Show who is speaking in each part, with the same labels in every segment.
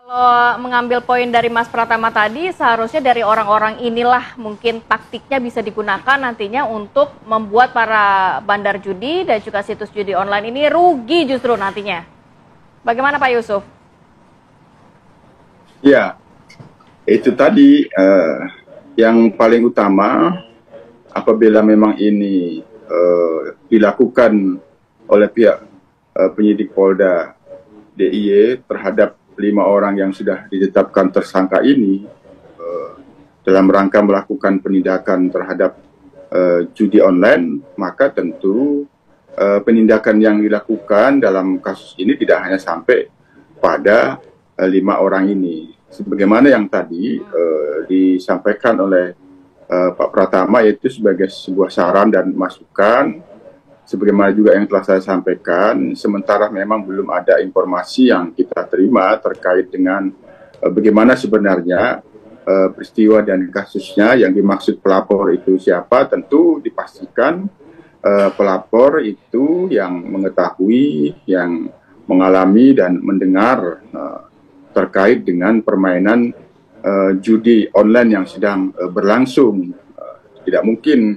Speaker 1: Kalau mengambil poin dari Mas Pratama tadi, seharusnya dari orang-orang inilah mungkin taktiknya bisa digunakan nantinya untuk membuat para bandar judi dan juga situs judi online ini rugi justru nantinya. Bagaimana Pak Yusuf?
Speaker 2: Ya, itu tadi yang paling utama apabila memang ini dilakukan oleh pihak penyidik Polda DIY terhadap 5 orang yang sudah ditetapkan tersangka ini dalam rangka melakukan penindakan terhadap judi online, maka tentu penindakan yang dilakukan dalam kasus ini tidak hanya sampai pada 5 orang ini. Sebagaimana yang tadi disampaikan oleh Pak Pratama, yaitu sebagai sebuah saran dan masukan, sebagaimana juga yang telah saya sampaikan, sementara memang belum ada informasi yang kita terima terkait dengan bagaimana sebenarnya peristiwa dan kasusnya. Yang dimaksud pelapor itu siapa, tentu dipastikan pelapor itu yang mengetahui, yang mengalami dan mendengar terkait dengan permainan judi online yang sedang berlangsung. Tidak mungkin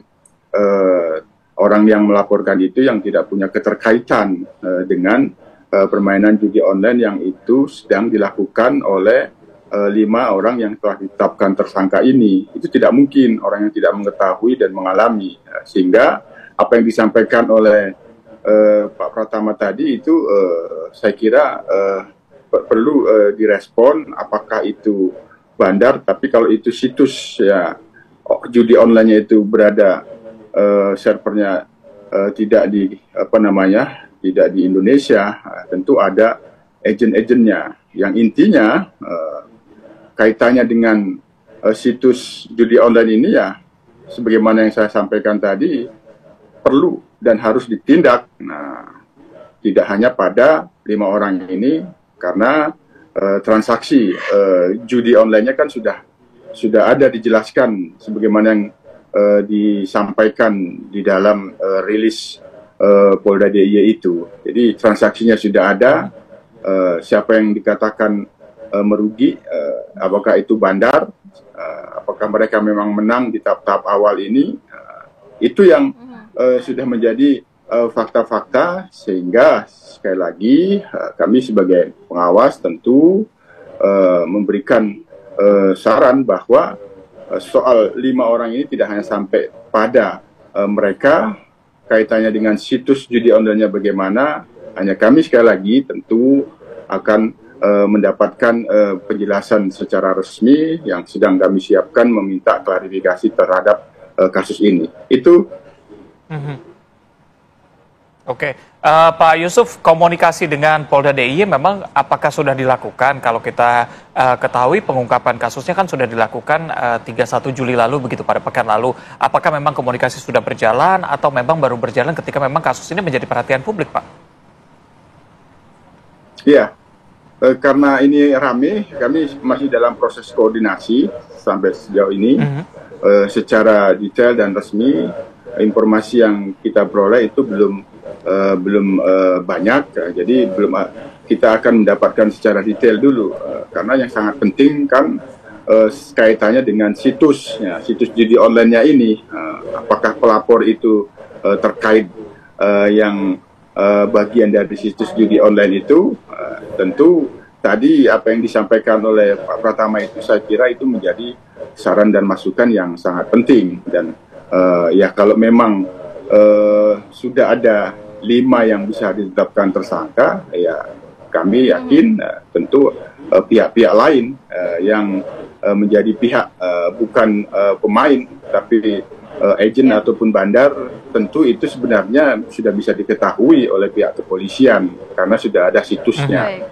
Speaker 2: orang yang melaporkan itu yang tidak punya keterkaitan dengan permainan judi online yang itu sedang dilakukan oleh 5 orang yang telah ditetapkan tersangka ini. Itu tidak mungkin orang yang tidak mengetahui dan mengalami. Sehingga apa yang disampaikan oleh Pak Pratama tadi itu saya kira perlu direspon, apakah itu bandar, tapi kalau itu situs ya judi online-nya itu berada servernya tidak di tidak di Indonesia, tentu ada agen-agennya yang intinya kaitannya dengan situs judi online ini ya sebagaimana yang saya sampaikan tadi perlu dan harus ditindak. Nah, tidak hanya pada 5 orang ini, karena transaksi judi online-nya kan sudah ada dijelaskan sebagaimana yang disampaikan di dalam rilis Polda DIY itu. Jadi transaksinya sudah ada, siapa yang dikatakan merugi, apakah itu bandar, apakah mereka memang menang di tahap-tahap awal ini, itu yang sudah menjadi fakta-fakta, sehingga sekali lagi kami sebagai pengawas tentu memberikan saran bahwa soal 5 orang ini tidak hanya sampai pada mereka, kaitannya dengan situs judi online-nya bagaimana, hanya kami sekali lagi tentu akan mendapatkan penjelasan secara resmi yang sedang kami siapkan, meminta klarifikasi terhadap kasus ini. Itu.
Speaker 3: Oke, Pak Yusuf, komunikasi dengan Polda DIY memang apakah sudah dilakukan? Kalau kita ketahui pengungkapan kasusnya kan sudah dilakukan 31 Juli lalu, begitu pada pekan lalu. Apakah memang komunikasi sudah berjalan atau memang baru berjalan ketika memang kasus ini menjadi perhatian publik, Pak?
Speaker 2: Iya, karena ini rame, kami masih dalam proses koordinasi sampai sejauh ini. Secara detail dan resmi, informasi yang kita peroleh itu belum banyak, jadi belum kita akan mendapatkan secara detail dulu, karena yang sangat penting kan kaitannya dengan situs judi online-nya ini, apakah pelapor itu terkait yang bagian dari situs judi online itu. Tentu tadi apa yang disampaikan oleh Pak Pratama itu saya kira itu menjadi saran dan masukan yang sangat penting, dan ya kalau memang sudah ada 5 yang bisa ditetapkan tersangka, ya kami yakin tentu pihak-pihak lain yang menjadi pihak bukan pemain tapi agen ataupun bandar, tentu itu sebenarnya sudah bisa diketahui oleh pihak kepolisian karena sudah ada situsnya.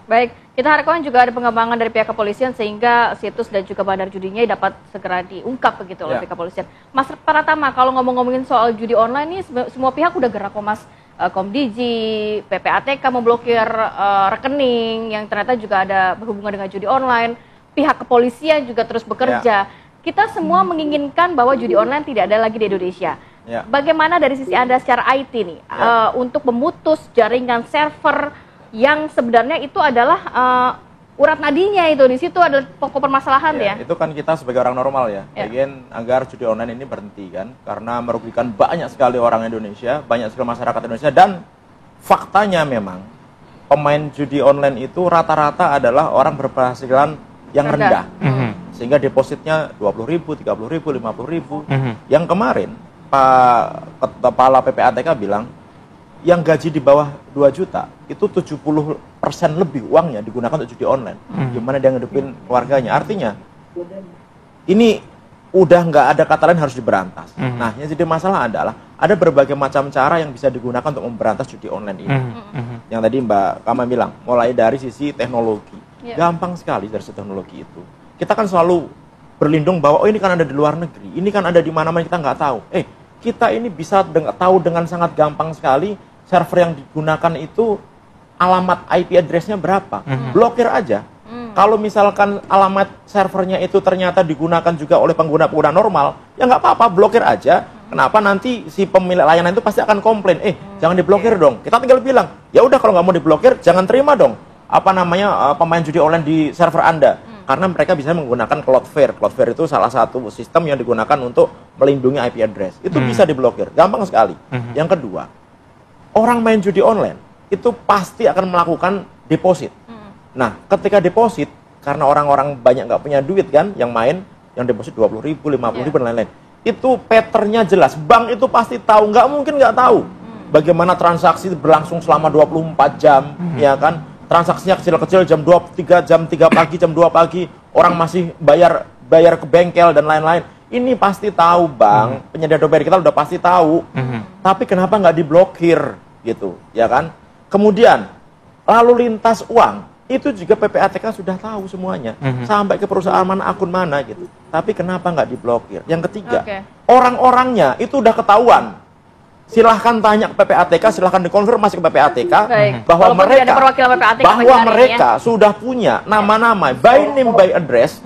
Speaker 1: Baik, kita harapkan juga ada pengembangan dari pihak kepolisian sehingga situs dan juga bandar judinya dapat segera diungkap begitu oleh pihak kepolisian. Mas Pratama, kalau ngomongin soal judi online ini semua pihak udah gerak kok Mas. Komdiji, PPATK memblokir rekening yang ternyata juga ada berhubungan dengan judi online. Pihak kepolisian juga terus bekerja. Kita semua menginginkan bahwa judi online tidak ada lagi di Indonesia. Bagaimana dari sisi Anda secara IT nih untuk memutus jaringan server yang sebenarnya itu adalah urat nadinya itu, di situ adalah pokok permasalahan ya.
Speaker 4: Itu kan kita sebagai orang normal ya, ingin agar judi online ini berhenti kan, karena merugikan banyak sekali orang Indonesia, banyak sekali masyarakat Indonesia, dan faktanya memang pemain judi online itu rata-rata adalah orang berpenghasilan yang rendah, sehingga depositnya 20.000, 30.000, 50.000. Yang kemarin Pak Kepala PPATK bilang, yang gaji di bawah 2 juta itu 70% lebih uangnya digunakan untuk judi online. Gimana dia ngedepin keluarganya? Artinya ini udah nggak ada kata lain, harus diberantas. Nah, yang jadi masalah adalah ada berbagai macam cara yang bisa digunakan untuk memberantas judi online ini. Yang tadi Mbak Kama bilang, mulai dari sisi teknologi. Gampang sekali dari sisi teknologi itu. Kita kan selalu berlindung bahwa oh ini kan ada di luar negeri, ini kan ada di mana-mana kita nggak tahu. Kita ini bisa tahu dengan sangat gampang sekali server yang digunakan itu alamat IP address-nya berapa. Blokir aja. Kalau misalkan alamat servernya itu ternyata digunakan juga oleh pengguna-pengguna normal, ya nggak apa-apa, blokir aja. Kenapa nanti si pemilik layanan itu pasti akan komplain, jangan diblokir dong. Kita tinggal bilang, ya udah kalau nggak mau diblokir, jangan terima dong pemain judi online di server Anda. Karena mereka bisa menggunakan Cloudflare. Cloudflare itu salah satu sistem yang digunakan untuk melindungi IP address. Itu bisa diblokir, gampang sekali. Yang kedua, orang main judi online itu pasti akan melakukan deposit. Nah, ketika deposit, karena orang-orang banyak nggak punya duit kan, yang main, yang deposit 20.000, 50.000 dan lain-lain. Itu patternnya jelas. Bank itu pasti tahu, nggak mungkin nggak tahu. Bagaimana transaksi berlangsung selama 24 jam, ya kan? Transaksinya kecil-kecil jam 3 pagi, jam 2 pagi, orang masih bayar ke bengkel dan lain-lain. Ini pasti tahu bank, penyedia dompet kita udah pasti tahu. Tapi kenapa nggak diblokir gitu, ya kan? Kemudian lalu lintas uang itu juga PPATK sudah tahu semuanya, sampai ke perusahaan mana, akun mana gitu. Tapi kenapa nggak diblokir? Yang ketiga, orang-orangnya itu udah ketahuan. Silahkan tanya ke PPATK, silahkan dikonfirmasi ke PPATK bahwa mereka sudah punya nama-nama by name by address,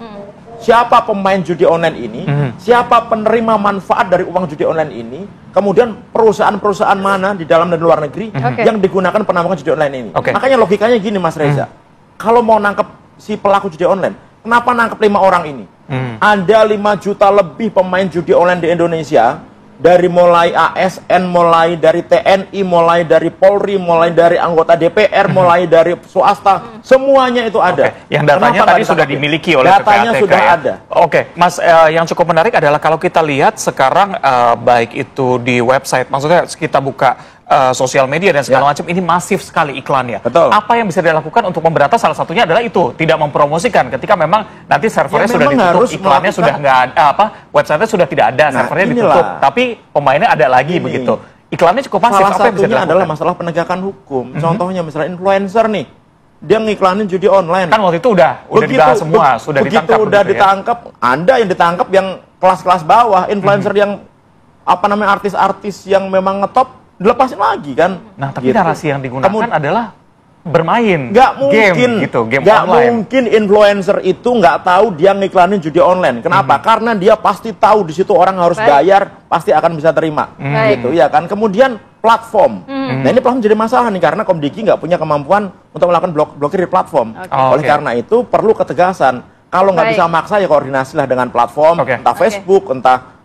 Speaker 4: siapa pemain judi online ini, siapa penerima manfaat dari uang judi online ini, kemudian perusahaan-perusahaan mana di dalam dan luar negeri yang digunakan penambangan judi online ini. Makanya logikanya gini Mas Reza, kalau mau nangkep si pelaku judi online, kenapa nangkep 5 orang ini? Ada 5 juta lebih pemain judi online di Indonesia, dari mulai ASN, mulai dari TNI, mulai dari Polri, mulai dari anggota DPR, mulai dari swasta, semuanya itu ada.
Speaker 3: Yang datanya tadi sudah dimiliki oleh
Speaker 4: datanya
Speaker 3: PPATK
Speaker 4: sudah
Speaker 3: ya?
Speaker 4: ada.
Speaker 3: Mas, yang cukup menarik adalah kalau kita lihat sekarang baik itu di website, maksudnya kita buka sosial media dan segala macam, ini masif sekali iklannya.
Speaker 4: Betul.
Speaker 3: Apa yang bisa dilakukan untuk memberantas? Salah satunya adalah itu, tidak mempromosikan ketika memang nanti servernya sudah ditutup, iklannya sudah nggak ada, websitenya sudah tidak ada, servernya ditutup, tapi pemainnya ada lagi begitu. Iklannya cukup masif.
Speaker 4: Salah satunya adalah masalah penegakan hukum. Contohnya misalnya influencer nih, dia ngiklanin judi online.
Speaker 3: Kan waktu itu udah dibahas semua, sudah ditangkap.
Speaker 4: Begitu udah ditangkap, Anda yang ditangkap yang kelas-kelas bawah, influencer yang artis-artis yang memang ngetop, dilepasin lagi kan.
Speaker 3: Nah, tapi narasi yang digunakan adalah bermain
Speaker 4: game
Speaker 3: online.
Speaker 4: Mungkin influencer itu nggak tahu dia ngiklanin judi online. Kenapa? Karena dia pasti tahu di situ orang harus bayar, pasti akan bisa terima. Gitu ya kan. Kemudian platform. Nah, ini platform jadi masalah nih karena Komdiki nggak punya kemampuan untuk melakukan blokir di platform. Oleh karena itu perlu ketegasan. Kalau nggak bisa maksa ya koordinasilah dengan platform, entah Facebook, entah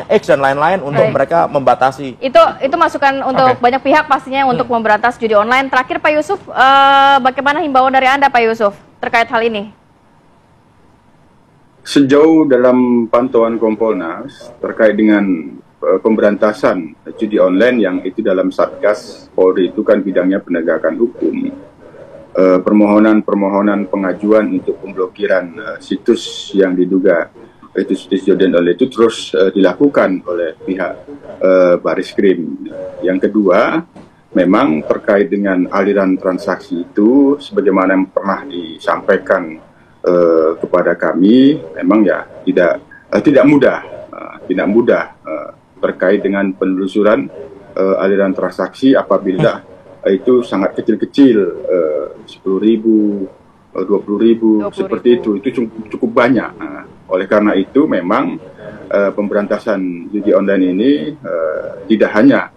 Speaker 4: X dan lain-lain untuk mereka membatasi.
Speaker 1: Itu masukan untuk banyak pihak pastinya untuk memberantas judi online. Terakhir Pak Yusuf, bagaimana himbauan dari Anda Pak Yusuf terkait hal ini?
Speaker 2: Sejauh dalam pantauan Kompolnas terkait dengan pemberantasan judi online yang itu dalam Satgas Polri itu kan bidangnya penegakan hukum. Permohonan pengajuan untuk pemblokiran situs yang diduga itu situs judi online itu terus dilakukan oleh pihak Bariskrim. Yang kedua, memang terkait dengan aliran transaksi itu, sebagaimana yang pernah disampaikan kepada kami, memang ya tidak mudah terkait dengan penelusuran aliran transaksi apabila itu sangat kecil-kecil, 10.000, 20.000 seperti itu cukup banyak. Oleh karena itu memang pemberantasan judi online ini tidak hanya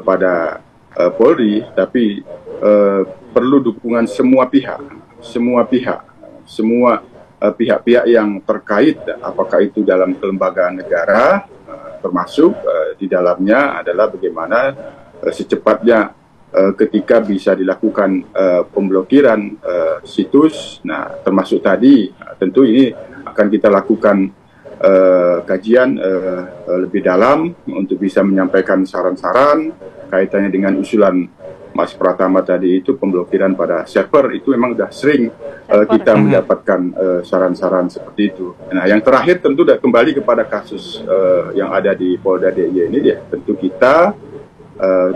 Speaker 2: pada Polri, tapi perlu dukungan semua pihak, semua pihak-pihak yang terkait, apakah itu dalam kelembagaan negara, termasuk di dalamnya adalah bagaimana secepatnya ketika bisa dilakukan pemblokiran situs. Nah, termasuk tadi tentu ini akan kita lakukan kajian lebih dalam untuk bisa menyampaikan saran-saran kaitannya dengan usulan Mas Pratama tadi itu, pemblokiran pada server itu memang sudah sering kita mendapatkan saran-saran seperti itu. Nah, yang terakhir tentu kembali kepada kasus yang ada di Polda DIY ini, dia tentu kita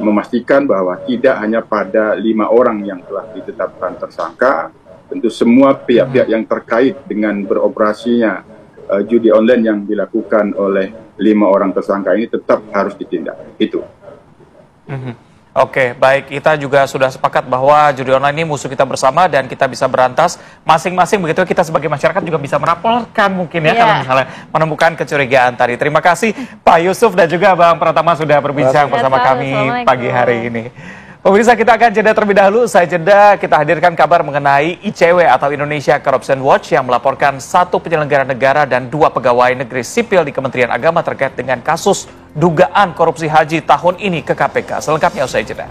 Speaker 2: memastikan bahwa tidak hanya pada 5 orang yang telah ditetapkan tersangka, tentu semua pihak-pihak yang terkait dengan beroperasinya judi online yang dilakukan oleh 5 orang tersangka ini tetap harus ditindak. Itu.
Speaker 3: Oke, baik. Kita juga sudah sepakat bahwa judi online ini musuh kita bersama dan kita bisa berantas masing-masing. Begitu kita sebagai masyarakat juga bisa melaporkan mungkin ya, kalau misalnya menemukan kecurigaan tadi. Terima kasih Pak Yusuf dan juga Bang Pratama sudah berbincang bersama kami pagi hari ini. Pemirsa, kita akan jeda terlebih dahulu. Saya jeda, kita hadirkan kabar mengenai ICW atau Indonesia Corruption Watch yang melaporkan 1 penyelenggara negara dan 2 pegawai negeri sipil di Kementerian Agama terkait dengan kasus dugaan korupsi haji tahun ini ke KPK. Selengkapnya usai jeda.